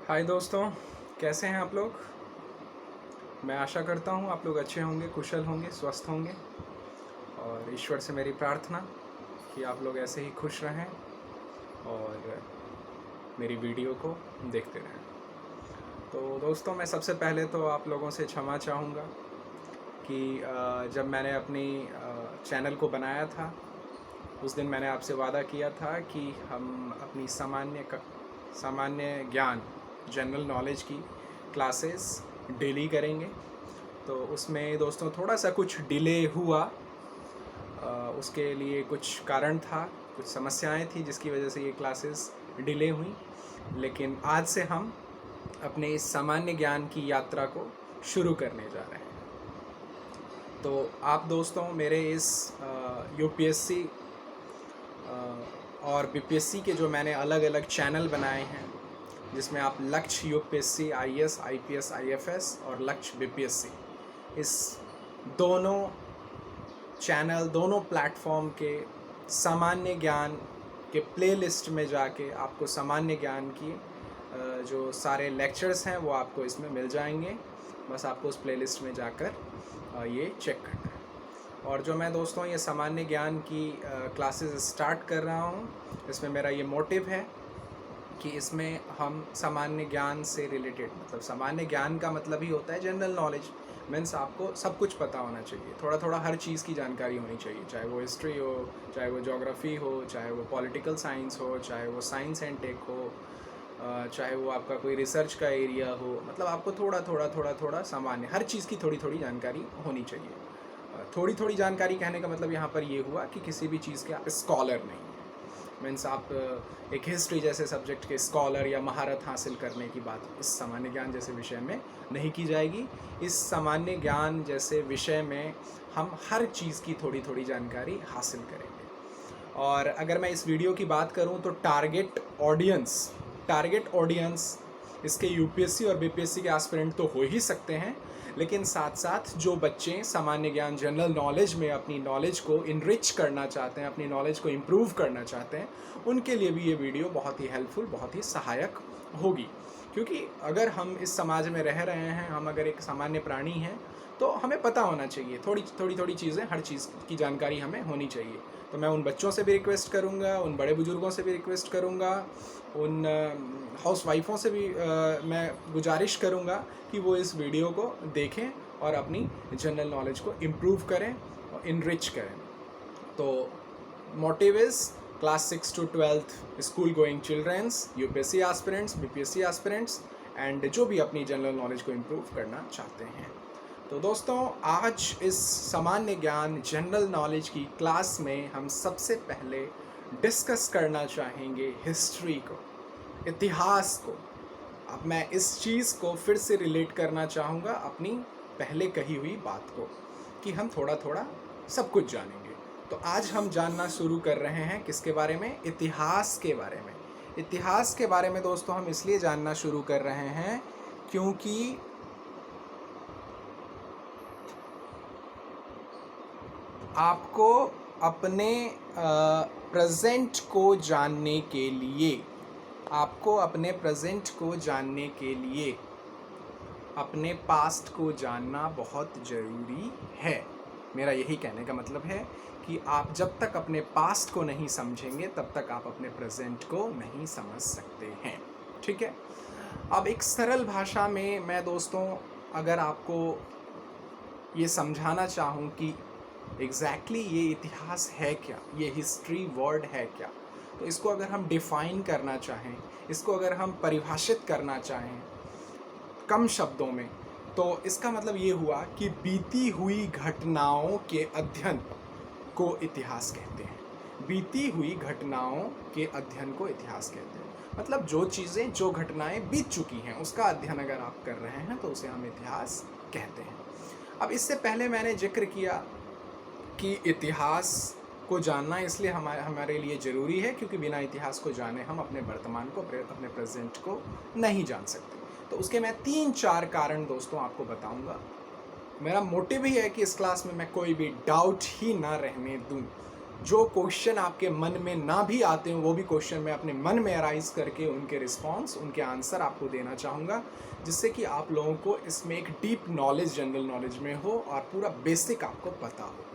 हाय दोस्तों, कैसे हैं आप लोग। मैं आशा करता हूँ आप लोग अच्छे होंगे, कुशल होंगे, स्वस्थ होंगे और ईश्वर से मेरी प्रार्थना कि आप लोग ऐसे ही खुश रहें और मेरी वीडियो को देखते रहें। तो दोस्तों, मैं सबसे पहले तो आप लोगों से क्षमा चाहूँगा कि जब मैंने अपनी चैनल को बनाया था उस दिन मैंने आपसे वादा किया था कि हम अपनी सामान्य ज्ञान, जनरल नॉलेज की क्लासेस डेली करेंगे। तो उसमें दोस्तों थोड़ा सा कुछ डिले हुआ। उसके लिए कुछ कारण था, कुछ समस्याएं थी जिसकी वजह से ये क्लासेस डिले हुई। लेकिन आज से हम अपने इस सामान्य ज्ञान की यात्रा को शुरू करने जा रहे हैं। तो आप दोस्तों मेरे इस यूपीएससी और बीपीएससी के जो मैंने अलग अलग चैनल बनाए हैं, जिसमें आप लक्ष्य यूपीएससी, आईएएस, आईपीएस, आईएफएस और लक्ष्य बीपीएससी, इस दोनों चैनल, दोनों प्लेटफॉर्म के सामान्य ज्ञान के प्लेलिस्ट में जाके आपको सामान्य ज्ञान की जो सारे लेक्चर्स हैं वो आपको इसमें मिल जाएंगे। बस आपको उस प्लेलिस्ट में जाकर ये चेक करना है। और जो मैं दोस्तों ये सामान्य ज्ञान की क्लासेस स्टार्ट कर रहा हूँ, इसमें मेरा ये मोटिव है कि इसमें हम सामान्य ज्ञान से रिलेटेड, मतलब सामान्य ज्ञान का मतलब ही होता है जनरल नॉलेज। मीन्स आपको सब कुछ पता होना चाहिए, थोड़ा थोड़ा हर चीज़ की जानकारी होनी चाहिए, चाहे वो हिस्ट्री हो, चाहे वो ज्योग्राफी हो, चाहे वो पॉलिटिकल साइंस हो, चाहे वो साइंस एंड टेक हो, चाहे वो आपका कोई रिसर्च का एरिया हो। मतलब आपको थोड़ा सामान्य हर चीज़ की थोड़ी थोड़ी जानकारी होनी चाहिए। थोड़ी थोड़ी जानकारी कहने का मतलब यहाँ पर ये हुआ कि किसी भी चीज़ के आप स्कॉलर नहीं। मीन्स आप एक हिस्ट्री जैसे सब्जेक्ट के स्कॉलर या महारत हासिल करने की बात इस सामान्य ज्ञान जैसे विषय में नहीं की जाएगी। इस सामान्य ज्ञान जैसे विषय में हम हर चीज़ की थोड़ी थोड़ी जानकारी हासिल करेंगे। और अगर मैं इस वीडियो की बात करूं तो टारगेट ऑडियंस इसके यूपीएससी और बीपीएससी के एस्पिरेंट तो हो ही सकते हैं, लेकिन साथ साथ जो बच्चे सामान्य ज्ञान, जनरल नॉलेज में अपनी नॉलेज को इनरिच करना चाहते हैं, अपनी नॉलेज को इम्प्रूव करना चाहते हैं, उनके लिए भी ये वीडियो बहुत ही हेल्पफुल, बहुत ही सहायक होगी। क्योंकि अगर हम इस समाज में रह रहे हैं, हम अगर एक सामान्य प्राणी हैं, तो हमें पता होना चाहिए, थोड़ी चीज़ें, हर चीज़ की जानकारी हमें होनी चाहिए। तो मैं उन बच्चों से भी रिक्वेस्ट करूँगा, उन बड़े बुजुर्गों से भी रिक्वेस्ट करूँगा, उन हाउस वाइफों से भी मैं गुजारिश करूँगा कि वो इस वीडियो को देखें और अपनी जनरल नॉलेज को इम्प्रूव करें और इनरिच करें। तो motive is class 6 to 12th school going childrens, UPSC aspirants, BPSC aspirants and जो भी अपनी जनरल नॉलेज को इम्प्रूव करना चाहते हैं। तो दोस्तों, आज इस सामान्य ज्ञान जनरल नॉलेज की क्लास में हम सबसे पहले डिस्कस करना चाहेंगे हिस्ट्री को, इतिहास को। अब मैं इस चीज़ को फिर से रिलेट करना चाहूँगा अपनी पहले कही हुई बात को कि हम थोड़ा थोड़ा सब कुछ जानेंगे। तो आज हम जानना शुरू कर रहे हैं किसके बारे में? इतिहास के बारे में। इतिहास के बारे में दोस्तों हम इसलिए जानना शुरू कर रहे हैं क्योंकि आपको अपने प्रेजेंट को जानने के लिए, अपने पास्ट को जानना बहुत ज़रूरी है। मेरा यही कहने का मतलब है कि आप जब तक अपने पास्ट को नहीं समझेंगे तब तक आप अपने प्रेजेंट को नहीं समझ सकते हैं। ठीक है। अब एक सरल भाषा में मैं दोस्तों अगर आपको ये समझाना चाहूँ कि एग्जैक्टली ये इतिहास है क्या, ये हिस्ट्री वर्ड है क्या, तो इसको अगर हम डिफ़ाइन करना चाहें, इसको अगर हम परिभाषित करना चाहें कम शब्दों में, तो इसका मतलब ये हुआ कि बीती हुई घटनाओं के अध्ययन को इतिहास कहते हैं। बीती हुई घटनाओं के अध्ययन को इतिहास कहते हैं। मतलब जो चीज़ें, जो घटनाएं बीत चुकी हैं उसका अध्ययन अगर आप कर रहे हैं तो उसे हम इतिहास कहते हैं। अब इससे पहले मैंने जिक्र किया कि इतिहास को जानना इसलिए हमारे लिए ज़रूरी है क्योंकि बिना इतिहास को जाने हम अपने वर्तमान को, अपने प्रेजेंट को नहीं जान सकते। तो उसके मैं 3-4 कारण दोस्तों आपको बताऊंगा। मेरा मोटिव ही है कि इस क्लास में मैं कोई भी डाउट ही ना रहने दूं। जो क्वेश्चन आपके मन में ना भी आते हो वो भी क्वेश्चन मैं अपने मन में अराइज करके उनके रिस्पॉन्स, उनके आंसर आपको देना चाहूँगा, जिससे कि आप लोगों को इसमें एक डीप नॉलेज, जनरल नॉलेज में हो और पूरा बेसिक आपको पता हो।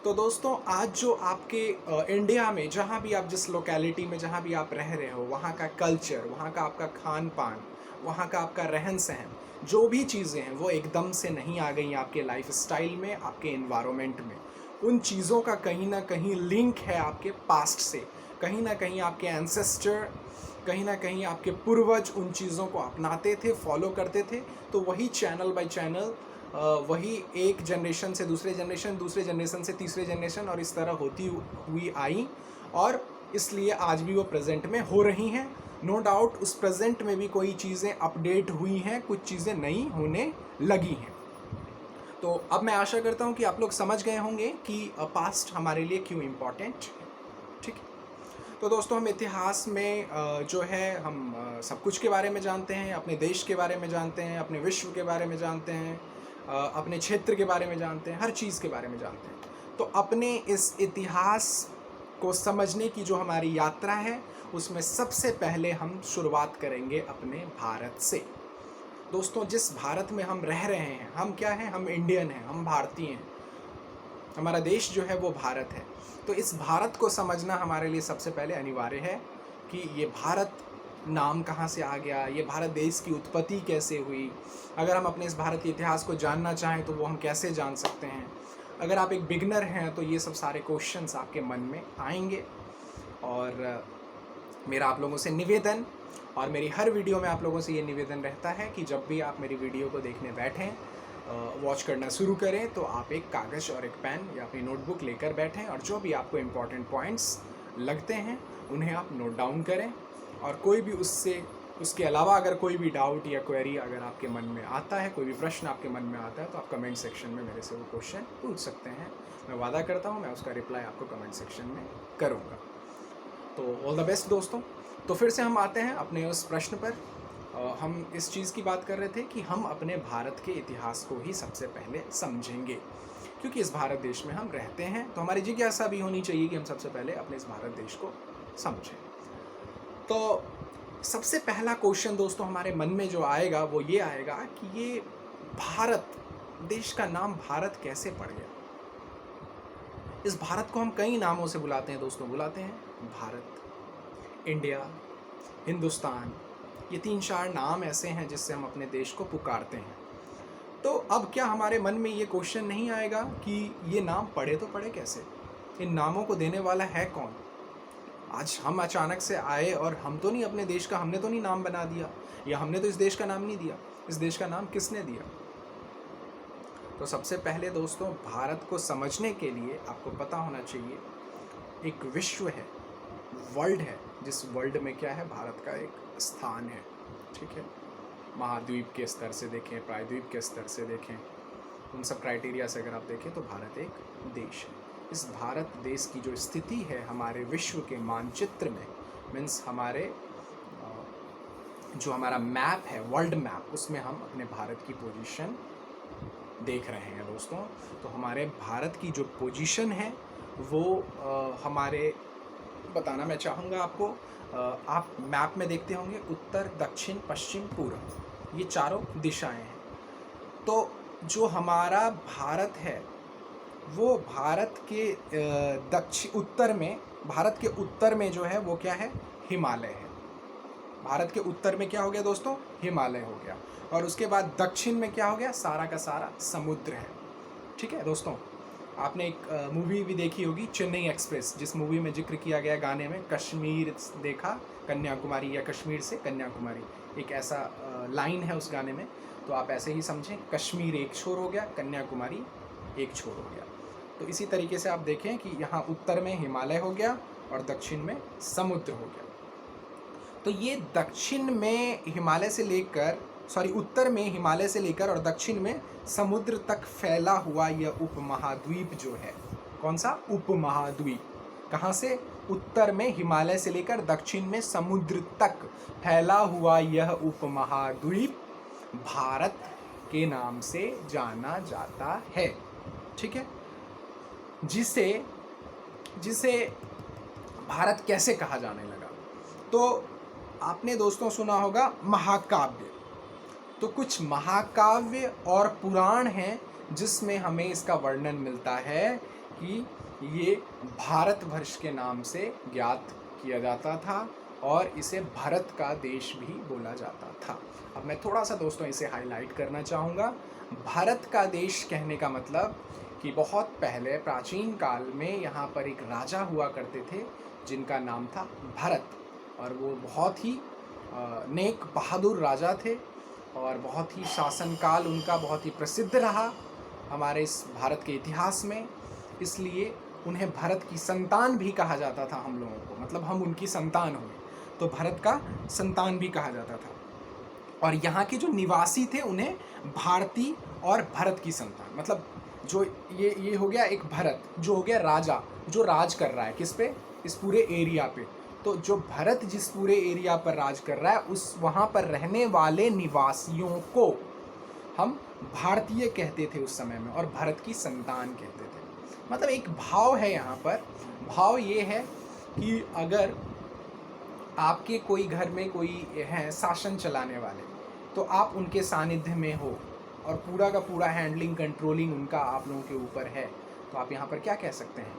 तो दोस्तों, आज जो आपके इंडिया में जहाँ भी आप, जिस लोकेलिटी में जहाँ भी आप रह रहे हो, वहाँ का कल्चर, वहाँ का आपका खान पान, वहाँ का आपका रहन सहन, जो भी चीज़ें हैं वो एकदम से नहीं आ गई आपके लाइफ स्टाइल में, आपके इन्वायरमेंट में। उन चीज़ों का कहीं ना कहीं लिंक है आपके पास्ट से, कहीं ना कहीं आपके एंसेस्टर, कहीं ना कहीं आपके पूर्वज उन चीज़ों को अपनाते थे, फॉलो करते थे। तो वही चैनल बाय चैनल, वही एक जनरेशन से दूसरे जनरेशन, दूसरे जनरेशन से तीसरे जनरेशन, और इस तरह होती हुई आई, और इसलिए आज भी वो प्रेजेंट में हो रही हैं। नो डाउट उस प्रेजेंट में भी कोई चीज़ें अपडेट हुई हैं, कुछ चीज़ें नई होने लगी हैं। तो अब मैं आशा करता हूँ कि आप लोग समझ गए होंगे कि पास्ट हमारे लिए क्यों इम्पॉर्टेंट है। ठीक है, तो दोस्तों, हम इतिहास में जो है हम सब कुछ के बारे में जानते हैं, अपने देश के बारे में जानते हैं, अपने विश्व के बारे में जानते हैं, अपने क्षेत्र के बारे में जानते हैं, हर चीज़ के बारे में जानते हैं। तो अपने इस इतिहास को समझने की जो हमारी यात्रा है, उसमें सबसे पहले हम शुरुआत करेंगे अपने भारत से। दोस्तों, जिस भारत में हम रह रहे हैं, हम क्या हैं? हम इंडियन हैं, हम भारतीय हैं, हमारा देश जो है वो भारत है। तो इस भारत को समझना हमारे लिए सबसे पहले अनिवार्य है कि ये भारत नाम कहाँ से आ गया, ये भारत देश की उत्पत्ति कैसे हुई। अगर हम अपने इस भारत के इतिहास को जानना चाहें तो वो हम कैसे जान सकते हैं। अगर आप एक बिगनर हैं तो ये सब सारे क्वेश्चंस आपके मन में आएंगे। और मेरा आप लोगों से निवेदन, और मेरी हर वीडियो में आप लोगों से ये निवेदन रहता है कि जब भी आप मेरी वीडियो को देखने बैठें, वॉच करना शुरू करें, तो आप एक कागज़ और एक पेन या अपनी नोटबुक लेकर बैठें, और जो भी आपको इम्पॉर्टेंट पॉइंट्स लगते हैं उन्हें आप नोट डाउन करें। और कोई भी उसके अलावा अगर कोई भी डाउट या क्वेरी अगर आपके मन में आता है, कोई भी प्रश्न आपके मन में आता है, तो आप कमेंट सेक्शन में मेरे से वो क्वेश्चन पूछ सकते हैं। मैं वादा करता हूँ मैं उसका रिप्लाई आपको कमेंट सेक्शन में करूँगा। तो ऑल द बेस्ट दोस्तों। तो फिर से हम आते हैं अपने उस प्रश्न पर। हम इस चीज़ की बात कर रहे थे कि हम अपने भारत के इतिहास को ही सबसे पहले समझेंगे, क्योंकि इस भारत देश में हम रहते हैं। तो हमारी जिज्ञासा भी होनी चाहिए कि हम सबसे पहले अपने इस भारत देश को समझें। तो सबसे पहला क्वेश्चन दोस्तों हमारे मन में जो आएगा वो ये आएगा कि ये भारत देश का नाम भारत कैसे पड़ गया। इस भारत को हम कई नामों से बुलाते हैं दोस्तों, बुलाते हैं भारत, इंडिया, हिंदुस्तान। ये 3-4 नाम ऐसे हैं जिससे हम अपने देश को पुकारते हैं। तो अब क्या हमारे मन में ये क्वेश्चन नहीं आएगा कि ये नाम पड़े तो पड़े कैसे, इन नामों को देने वाला है कौन। आज हम अचानक से आए और हम तो नहीं अपने देश का, हमने तो नहीं नाम बना दिया, या हमने तो इस देश का नाम नहीं दिया। इस देश का नाम किसने दिया? तो सबसे पहले दोस्तों, भारत को समझने के लिए आपको पता होना चाहिए एक विश्व है, वर्ल्ड है, जिस वर्ल्ड में क्या है, भारत का एक स्थान है। ठीक है, महाद्वीप के स्तर से देखें, प्रायद्वीप के स्तर से देखें, उन सब क्राइटेरिया से अगर आप देखें तो भारत एक देश है। इस भारत देश की जो स्थिति है हमारे विश्व के मानचित्र में, मीन्स हमारे जो हमारा मैप है, वर्ल्ड मैप, उसमें हम अपने भारत की पोजीशन देख रहे हैं दोस्तों। तो हमारे भारत की जो पोजीशन है वो हमारे बताना मैं चाहूँगा आपको। आप मैप में देखते होंगे उत्तर, दक्षिण, पश्चिम, पूर्व, ये चारों दिशाएं हैं। तो जो हमारा भारत है वो भारत के उत्तर में, भारत के उत्तर में जो है वो क्या है, हिमालय है। भारत के उत्तर में क्या हो गया दोस्तों, हिमालय हो गया। और उसके बाद दक्षिण में क्या हो गया, सारा का सारा समुद्र है। ठीक है दोस्तों, आपने एक मूवी भी देखी होगी, चेन्नई एक्सप्रेस, जिस मूवी में जिक्र किया गया गाने में, कश्मीर देखा कन्याकुमारी, या कश्मीर से कन्याकुमारी, एक ऐसा लाइन है उस गाने में। तो आप ऐसे ही समझें, कश्मीर एक छोर हो गया, कन्याकुमारी एक छोर हो गया। तो इसी तरीके से आप देखें कि यहाँ उत्तर में हिमालय हो गया और दक्षिण में समुद्र हो गया। तो ये दक्षिण में हिमालय से लेकर, उत्तर में हिमालय से लेकर और दक्षिण में समुद्र तक फैला हुआ यह उपमहाद्वीप जो है, कौन सा उपमहाद्वीप, कहाँ से, उत्तर में हिमालय से लेकर दक्षिण में समुद्र तक फैला हुआ यह उपमहाद्वीप भारत के नाम से जाना जाता है। ठीक है, जिसे जिसे भारत कैसे कहा जाने लगा। तो आपने दोस्तों सुना होगा महाकाव्य। तो कुछ महाकाव्य और पुराण हैं जिसमें हमें इसका वर्णन मिलता है कि ये भारतवर्ष के नाम से ज्ञात किया जाता था और इसे भारत का देश भी बोला जाता था। अब मैं थोड़ा सा दोस्तों इसे हाईलाइट करना चाहूँगा। भारत का देश कहने का मतलब कि बहुत पहले प्राचीन काल में यहाँ पर एक राजा हुआ करते थे जिनका नाम था भरत, और वो बहुत ही नेक बहादुर राजा थे और बहुत ही शासनकाल उनका बहुत ही प्रसिद्ध रहा हमारे इस भारत के इतिहास में। इसलिए उन्हें भारत की संतान भी कहा जाता था हम लोगों को, मतलब हम उनकी संतान हुए तो भारत का संतान भी कहा जाता था। और यहाँ के जो निवासी थे उन्हें भारती और भरत की संतान, मतलब जो ये हो गया एक भरत जो हो गया राजा जो राज कर रहा है किस पे, इस पूरे एरिया पे। तो जो भरत जिस पूरे एरिया पर राज कर रहा है उस वहाँ पर रहने वाले निवासियों को हम भारतीय कहते थे उस समय में, और भारत की संतान कहते थे। मतलब एक भाव है यहाँ पर, भाव ये है कि अगर आपके कोई घर में कोई है शासन चलाने वाले, तो आप उनके सानिध्य में हो और पूरा का पूरा हैंडलिंग कंट्रोलिंग उनका आप लोगों के ऊपर है, तो आप यहाँ पर क्या कह सकते हैं,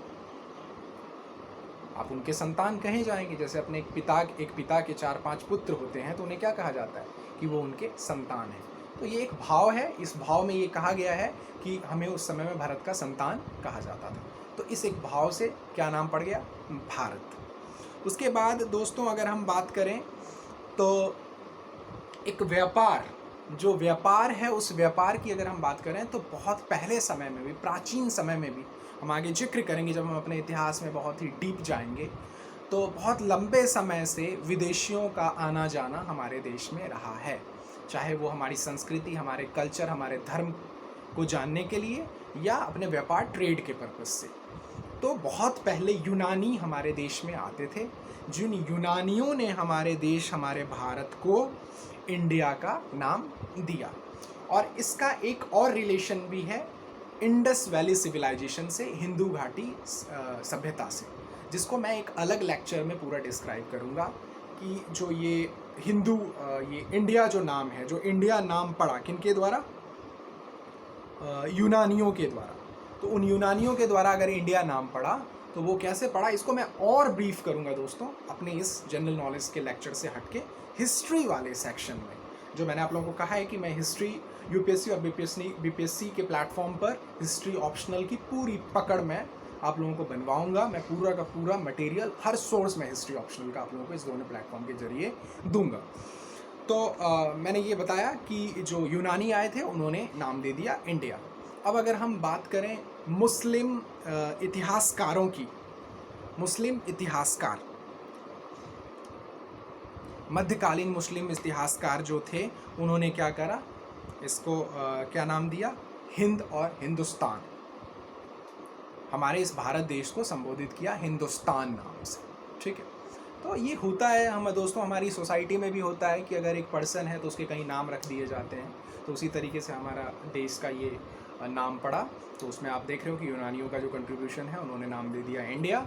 आप उनके संतान कहे जाएंगे। जैसे अपने एक पिता के 4-5 पुत्र होते हैं तो उन्हें क्या कहा जाता है कि वो उनके संतान हैं। तो ये एक भाव है, इस भाव में ये कहा गया है कि हमें उस समय में भारत का संतान कहा जाता था। तो इस एक भाव से क्या नाम पड़ गया, भारत। उसके बाद दोस्तों अगर हम बात करें तो एक व्यापार, जो व्यापार है उस व्यापार की अगर हम बात करें तो बहुत पहले समय में भी, प्राचीन समय में भी, हम आगे जिक्र करेंगे जब हम अपने इतिहास में बहुत ही डीप जाएंगे, तो बहुत लंबे समय से विदेशियों का आना जाना हमारे देश में रहा है, चाहे वो हमारी संस्कृति, हमारे कल्चर, हमारे धर्म को जानने के लिए या अपने व्यापार ट्रेड के पर्पज़ से। तो बहुत पहले यूनानी हमारे देश में आते थे, जिन यूनानियों ने हमारे देश, हमारे भारत को इंडिया का नाम दिया। और इसका एक और रिलेशन भी है इंडस वैली सिविलाइजेशन से, हिंदू घाटी सभ्यता से, जिसको मैं एक अलग लेक्चर में पूरा डिस्क्राइब करूँगा कि जो ये हिंदू ये इंडिया जो नाम है, जो इंडिया नाम पड़ा किनके द्वारा, यूनानियों के द्वारा। तो उन यूनानियों के द्वारा अगर इंडिया नाम पड़ा तो वो कैसे पड़ा, इसको मैं और ब्रीफ करूँगा दोस्तों अपने इस जनरल नॉलेज के लेक्चर से हटके हिस्ट्री वाले सेक्शन में। जो मैंने आप लोगों को कहा है कि मैं हिस्ट्री यूपीएससी और बीपीएससी के प्लेटफॉर्म पर हिस्ट्री ऑप्शनल की पूरी पकड़ में आप लोगों को बनवाऊंगा। मैं पूरा का पूरा मटेरियल हर सोर्स में हिस्ट्री ऑप्शनल का आप लोगों को इस दोनों प्लेटफॉर्म के जरिए दूंगा। तो मैंने ये बताया कि जो यूनानी आए थे उन्होंने नाम दे दिया इंडिया। अब अगर हम बात करें मुस्लिम इतिहासकारों की, मुस्लिम इतिहासकार, मध्यकालीन मुस्लिम इतिहासकार जो थे उन्होंने क्या करा, इसको क्या नाम दिया, हिंद और हिंदुस्तान। हमारे इस भारत देश को संबोधित किया हिंदुस्तान नाम से, ठीक है। तो ये होता है हम दोस्तों, हमारी सोसाइटी में भी होता है कि अगर एक पर्सन है तो उसके कहीं नाम रख दिए जाते हैं, तो उसी तरीके से हमारा देश का ये नाम पड़ा। तो उसमें आप देख रहे हो कि यूनानियों का जो कंट्रीब्यूशन है, उन्होंने नाम दे दिया इंडिया।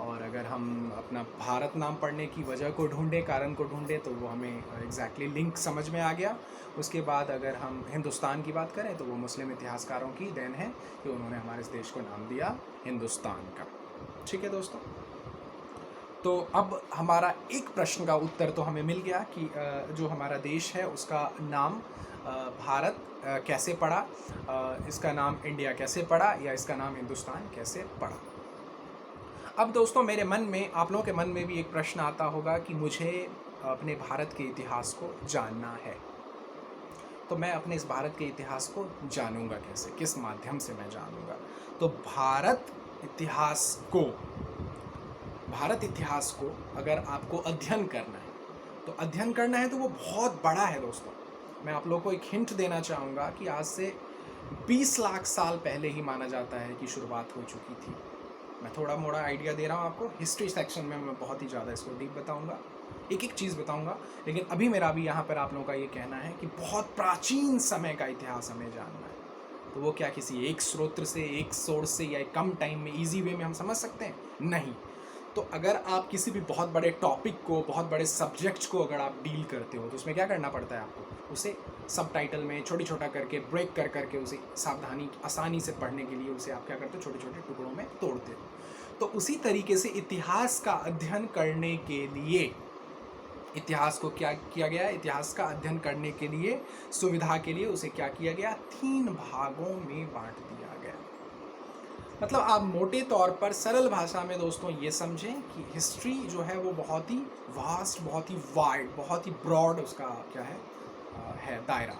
और अगर हम अपना भारत नाम पढ़ने की वजह को ढूंढे, कारण को ढूंढे, तो वो हमें एग्जैक्टली लिंक समझ में आ गया। उसके बाद अगर हम हिंदुस्तान की बात करें तो वो मुस्लिम इतिहासकारों की देन है कि उन्होंने हमारे इस देश को नाम दिया हिंदुस्तान का, ठीक है दोस्तों। तो अब हमारा एक प्रश्न का उत्तर तो हमें मिल गया कि जो हमारा देश है उसका नाम भारत कैसे पड़ा, इसका नाम इंडिया कैसे पड़ा, या इसका नाम हिंदुस्तान कैसे पड़ा। अब दोस्तों मेरे मन में, आप लोगों के मन में भी एक प्रश्न आता होगा कि मुझे अपने भारत के इतिहास को जानना है, तो मैं अपने इस भारत के इतिहास को जानूंगा कैसे, किस माध्यम से मैं जानूंगा। तो भारत इतिहास को अगर आपको अध्ययन करना है तो वो बहुत बड़ा है दोस्तों। मैं आप लोगों को एक हिंट देना चाहूँगा कि आज से 20 लाख साल पहले ही माना जाता है कि शुरुआत हो चुकी थी। मैं थोड़ा मोड़ा आइडिया दे रहा हूँ आपको, हिस्ट्री सेक्शन में मैं बहुत ही ज़्यादा इसको डीप बताऊँगा, एक एक चीज़ बताऊँगा। लेकिन अभी मेरा भी यहाँ पर आप लोगों का ये कहना है कि बहुत प्राचीन समय का इतिहास हमें जानना है। तो वो क्या किसी एक स्रोत से, एक सोर्स से या एक कम टाइम में ईजी वे में हम समझ सकते हैं? नहीं। तो अगर आप किसी भी बहुत बड़े टॉपिक को, बहुत बड़े सब्जेक्ट को अगर आप डील करते हो तो उसमें क्या करना पड़ता है आपको? उसे सबटाइटल में छोटा करके ब्रेक कर करके उसे सावधानी, आसानी से पढ़ने के लिए उसे आप क्या करते हो? छोटे छोटे टुकड़ों में तोड़ते हो। तो उसी तरीके से इतिहास का अध्ययन करने के लिए, इतिहास को क्या किया गया? इतिहास का अध्ययन करने के लिए, सुविधा के लिए उसे क्या किया गया? 3 भागों में बांट दिया गया। मतलब आप मोटे तौर पर सरल भाषा में दोस्तों ये समझें कि हिस्ट्री जो है वो बहुत ही वास्ट, बहुत ही वाइड, बहुत ही ब्रॉड उसका क्या है दायरा,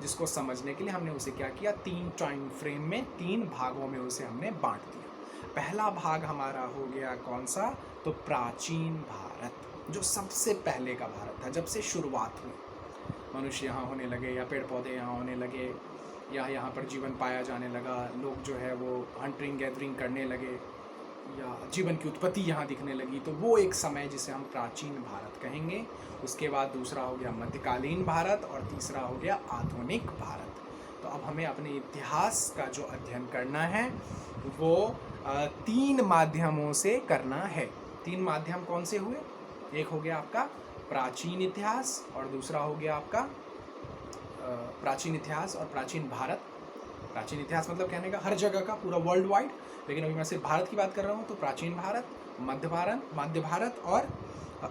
जिसको समझने के लिए हमने उसे क्या किया? 3 टाइम फ्रेम में, 3 भागों में उसे हमने बांट दिया। पहला भाग हमारा हो गया कौन सा? तो प्राचीन भारत, जो सबसे पहले का भारत था, जब से शुरुआत हुई, मनुष्य यहाँ होने लगे या पेड़ पौधे यहाँ होने लगे या यहाँ पर जीवन पाया जाने लगा, लोग जो है वो हंटिंग गैदरिंग करने लगे या जीवन की उत्पत्ति यहाँ दिखने लगी, तो वो एक समय जिसे हम प्राचीन भारत कहेंगे। उसके बाद दूसरा हो गया मध्यकालीन भारत और तीसरा हो गया आधुनिक भारत। तो अब हमें अपने इतिहास का जो अध्ययन करना है वो 3 माध्यमों से करना है। 3 माध्यम कौन से हुए? एक हो गया आपका प्राचीन इतिहास और दूसरा हो गया आपका प्राचीन इतिहास और प्राचीन भारत। प्राचीन इतिहास मतलब कहने का हर जगह का, पूरा वर्ल्ड वाइड, लेकिन अभी मैं सिर्फ भारत की बात कर रहा हूँ। तो प्राचीन भारत, मध्य भारत और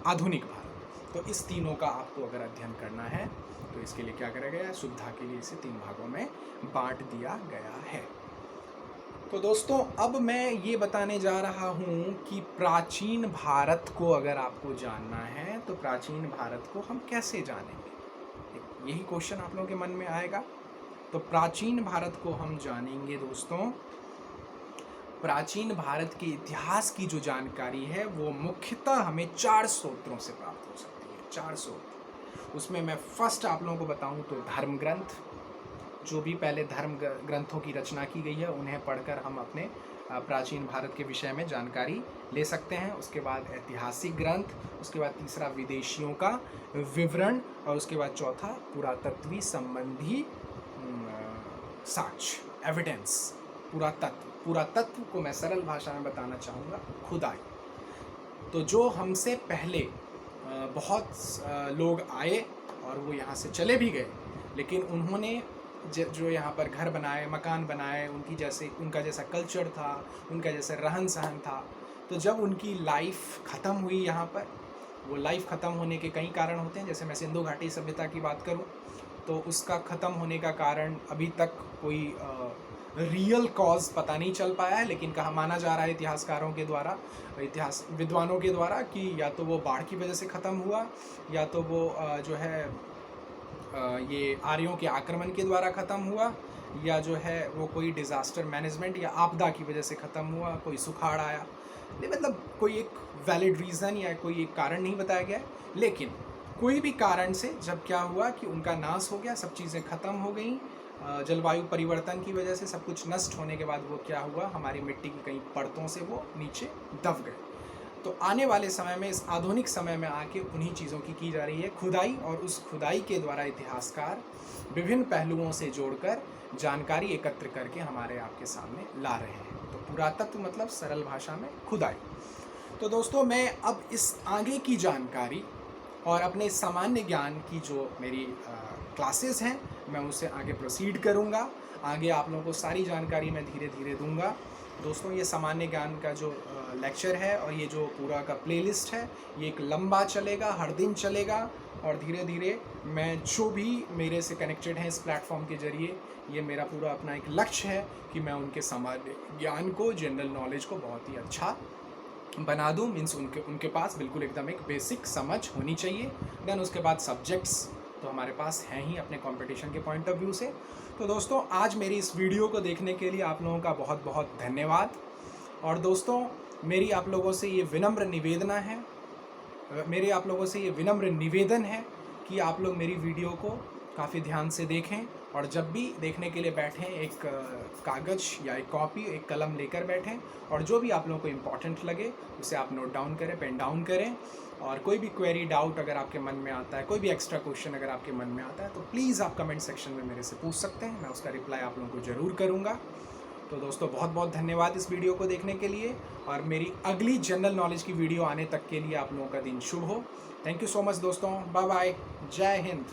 आधुनिक भारत। तो इस तीनों का आपको अगर अध्ययन करना है तो इसके लिए क्या करा गया? सुविधा के लिए इसे 3 भागों में बांट दिया गया है। तो दोस्तों अब मैं ये बताने जा रहा हूँ कि प्राचीन भारत को अगर आपको जानना है तो प्राचीन भारत को हम कैसे जानेंगे? यही क्वेश्चन आप लोगों के मन में आएगा। तो प्राचीन भारत को हम जानेंगे दोस्तों, प्राचीन भारत के इतिहास की जो जानकारी है वो मुख्यतः हमें 4 स्रोतों से प्राप्त हो सकती है। 4 स्रोत। उसमें मैं फर्स्ट आप लोगों को बताऊं तो धर्म ग्रंथ, जो भी पहले धर्म ग्रंथों की रचना की गई है उन्हें पढ़कर हम अपने प्राचीन भारत के विषय में जानकारी ले सकते हैं। उसके बाद ऐतिहासिक ग्रंथ, उसके बाद तीसरा विदेशियों का विवरण और उसके बाद चौथा पुरातत्वीय संबंधी साक्ष्य, एविडेंस, पुरातत्व। पुरातत्व को मैं सरल भाषा में बताना चाहूँगा खुदाई। तो जो हमसे पहले बहुत लोग आए और वो यहाँ से चले भी गए, लेकिन उन्होंने जो यहाँ पर घर बनाए, मकान बनाए, उनका जैसा कल्चर था, उनका जैसा रहन सहन था, तो जब उनकी लाइफ ख़त्म हुई यहाँ पर, वो लाइफ ख़त्म होने के कई कारण होते हैं। जैसे मैं सिंधु घाटी सभ्यता की बात करूँ तो उसका ख़त्म होने का कारण अभी तक कोई रियल कॉज पता नहीं चल पाया है, लेकिन कहा माना जा रहा है इतिहासकारों के द्वारा, इतिहास विद्वानों के द्वारा कि या तो वो बाढ़ की वजह से ख़त्म हुआ या तो वो जो है ये आर्यों के आक्रमण के द्वारा ख़त्म हुआ या जो है वो कोई डिज़ास्टर मैनेजमेंट या आपदा की वजह से ख़त्म हुआ, कोई सुखाड़ आया। नहीं, मतलब कोई एक वैलिड रीज़न या कोई एक कारण नहीं बताया गया, लेकिन कोई भी कारण से जब क्या हुआ कि उनका नाश हो गया, सब चीज़ें ख़त्म हो गई, जलवायु परिवर्तन की वजह से सब कुछ नष्ट होने के बाद वो क्या हुआ, हमारी मिट्टी की कई परतों से वो नीचे दब गए। तो आने वाले समय में, इस आधुनिक समय में आके उन्हीं चीज़ों की जा रही है खुदाई, और उस खुदाई के द्वारा इतिहासकार विभिन्न पहलुओं से जोड़कर जानकारी एकत्र करके हमारे आपके सामने ला रहे हैं। तो पुरातत्व मतलब सरल भाषा में खुदाई। तो दोस्तों मैं अब इस आगे की जानकारी और अपने सामान्य ज्ञान की जो मेरी क्लासेस हैं मैं उसे आगे प्रोसीड करूँगा। आगे आप लोगों को सारी जानकारी मैं धीरे धीरे दूंगा। दोस्तों ये सामान्य ज्ञान का जो लेक्चर है और ये जो पूरा का प्लेलिस्ट है ये एक लंबा चलेगा, हर दिन चलेगा, और धीरे धीरे मैं जो भी मेरे से कनेक्टेड हैं इस प्लेटफॉर्म के ज़रिए, ये मेरा पूरा अपना एक लक्ष्य है कि मैं उनके सामान्य ज्ञान को, जनरल नॉलेज को बहुत ही अच्छा बना दूँ। मीन्स उनके पास बिल्कुल एकदम एक बेसिक समझ होनी चाहिए। देन उसके बाद सब्जेक्ट्स तो हमारे पास हैं ही अपने कंपटीशन के पॉइंट ऑफ व्यू से। तो दोस्तों आज मेरी इस वीडियो को देखने के लिए आप लोगों का बहुत बहुत धन्यवाद। और दोस्तों मेरी आप लोगों से ये विनम्र निवेदन है कि आप लोग मेरी वीडियो को काफ़ी ध्यान से देखें और जब भी देखने के लिए बैठें एक कागज़ या एक कॉपी, एक कलम लेकर बैठें और जो भी आप लोगों को इम्पॉर्टेंट लगे उसे आप नोट डाउन करें, पेन डाउन करें। और कोई भी क्वेरी, डाउट अगर आपके मन में आता है, कोई भी एक्स्ट्रा क्वेश्चन अगर आपके मन में आता है तो प्लीज़ आप कमेंट सेक्शन में मेरे से पूछ सकते हैं, मैं उसका रिप्लाई आप लोगों को ज़रूर करूँगा। तो दोस्तों बहुत बहुत धन्यवाद इस वीडियो को देखने के लिए, और मेरी अगली जनरल नॉलेज की वीडियो आने तक के लिए आप लोगों का दिन शुभ हो। थैंक यू सो मच दोस्तों, बाय बाय, जय हिंद।